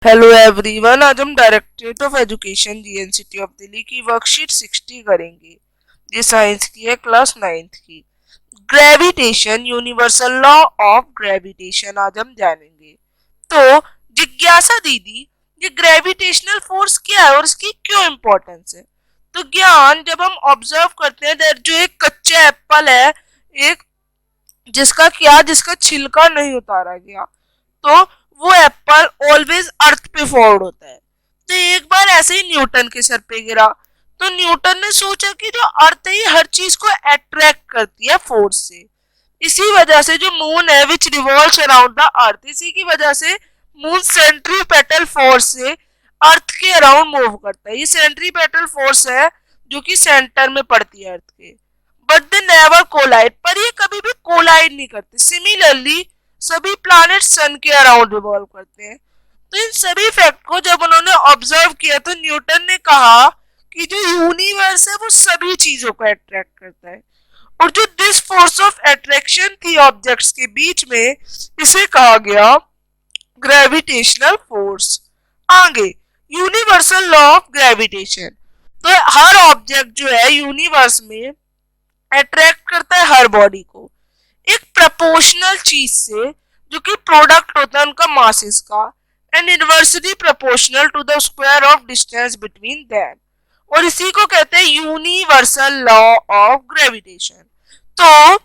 Hello everyone, आज हम directorate of education GNCT of Delhi की वर्कशीट 60 करेंगे। ये साइंस की है, क्लास 9th की। Gravitation, universal law of gravitation आज हम जानेंगे। तो जिज्ञासा दीदी, ये ग्रेविटेशनल फोर्स क्या है और इसकी क्यों इंपॉर्टेंस है? तो ज्ञान, जब हम ऑब्जर्व करते हैं दैट जो एक कच्चा एप्पल है, एक जिसका छिलका नहीं उतारा गया, तो वो एप्पल ऑलवेज अर्थ पे फॉरवर्ड होता है। तो एक बार ऐसे ही न्यूटन के सर पे गिरा, तो न्यूटन ने सोचा कि जो अर्थ है ये हर चीज को अट्रैक्ट करती है फोर्स से। इसी वजह से जो मून है विच रिवॉल्व्स अराउंड द अर्थ, इसी की वजह से मून सेंट्रीपेटल फोर्स से अर्थ के अराउंड मूव करता है। ये सेंट्रीपेटल फोर्स है जो कि सेंटर में पड़ती है अर्थ के। बट दे नेवर कोलाइड, पर ये कभी भी कोलाइड नहीं करते। सिमिलरली सभी प्लैनेट सन के अराउंड रिवॉल्व करते हैं। तो इन सभी फैक्ट को जब उन्होंने ऑब्जर्व किया तो न्यूटन ने कहा कि जो यूनिवर्स है वो सभी चीजों को अट्रैक्ट करता है, और जो दिस फोर्स ऑफ अट्रैक्शन थी ऑब्जेक्ट्स के बीच में, इसे कहा गया ग्रेविटेशनल फोर्स। आगे, यूनिवर्सल लॉ ऑफ ग्रेविटेशन। तो हर ऑब्जेक्ट जो है यूनिवर्स में अट्रैक्ट करता है हर बॉडी को एक प्रपोर्शनल चीज से, जो कि प्रोडक्ट होता है उनका मासेस का, and inversely proportional to the square of distance between them, और इसी को कहते हैं यूनिवर्सल लॉ ऑफ ग्रेविटेशन। तो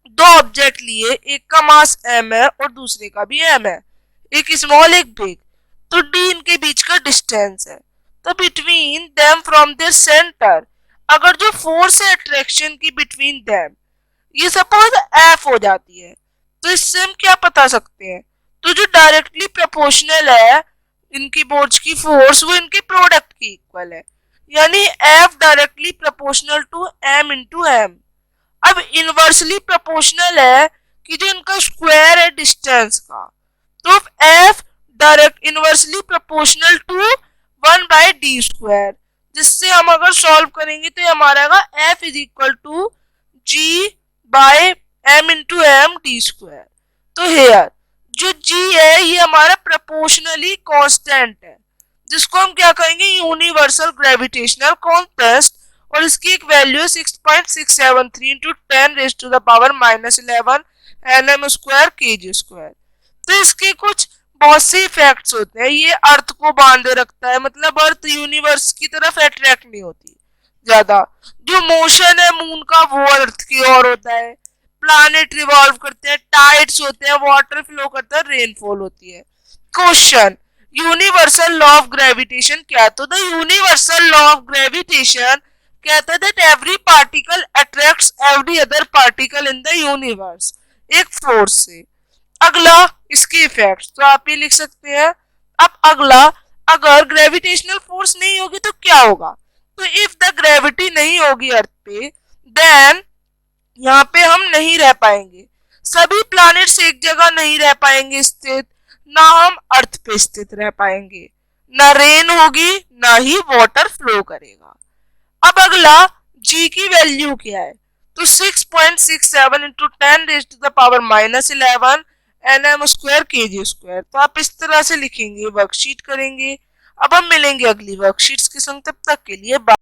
दो ऑब्जेक्ट लिए, एक का मास m है और दूसरे का भी m है, एक स्मॉल एक बिग, तो d इनके बीच का डिस्टेंस है। तो between them from their centre, अगर जो फोर्स है अट्रैक्शन की बिटवीन देम, ये सपोज एफ हो जाती है, तो इससे हम क्या बता सकते हैं? तो जो डायरेक्टली प्रोपोर्शनल है इनकी बोर्ड्स की फोर्स, वो इनके प्रोडक्ट की इक्वल है, यानी F directly proportional to M into M. अब इनवर्सली प्रोपोर्शनल है कि जो इनका स्क्वायर है डिस्टेंस का, तो F direct inversely proportional to 1/d², जिससे हम अगर सॉल्व करेंगे तो ये हमारा आएगा F is equal to G by M into M d²। तो हेयर जो g है ये हमारा प्रोपोर्शनली कांस्टेंट है, जिसको हम क्या कहेंगे? यूनिवर्सल ग्रेविटेशनल कांस्टेंट, और इसकी एक वैल्यू 6.673 इंटू 10⁻⁻11 nm² kg²। तो इसके कुछ बहुत से इफेक्ट्स होते हैं। ये अर्थ को बांधे रखता है, मतलब अर्थ यूनिवर्स की तरफ अट्रैक्ट नहीं होती ज्यादा। जो मोशन है मून का वो अर्थ की ओर होता है, प्लैनेट रिवॉल्व करते हैं, टाइड्स होते हैं, वाटर फ्लो करता है, रेनफॉल होती है। Question, universal law of gravitation क्या है? तो the universal law of gravitation कहता है that every particle attracts every other particle in the universe, एक फोर्स से। अगला इसके इफेक्ट्स, तो आप ये लिख सकते हैं। अब अगला, अगर ग्रेविटेशनल फोर्स नहीं होगी तो क्या होगा? तो इफ द ग्रेविटी नहीं होगी अर्थ पे, देन यहाँ पे हम नहीं रह पाएंगे, सभी प्लैनेट्स एक जगह नहीं रह पाएंगे स्थित, ना हम अर्थ पे स्थित रह पाएंगे, ना रेन होगी ना ही वाटर फ्लो करेगा। अब अगला, g की वैल्यू क्या है? तो 6.67 इंटू 10⁻⁻11 nm² kg²। तो आप इस तरह से लिखेंगे, वर्कशीट करेंगे। अब हम मिलेंगे अगली वर्कशीट्स के संग, तब तक के लिए बाय।